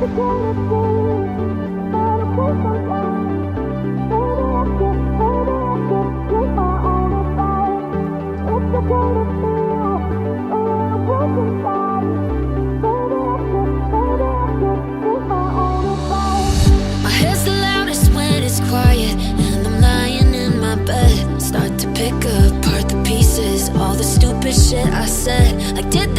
My head's the loudest when it's quiet, and I'm lying in my bed. Start to pick apart the pieces, all the stupid shit I said. Like, did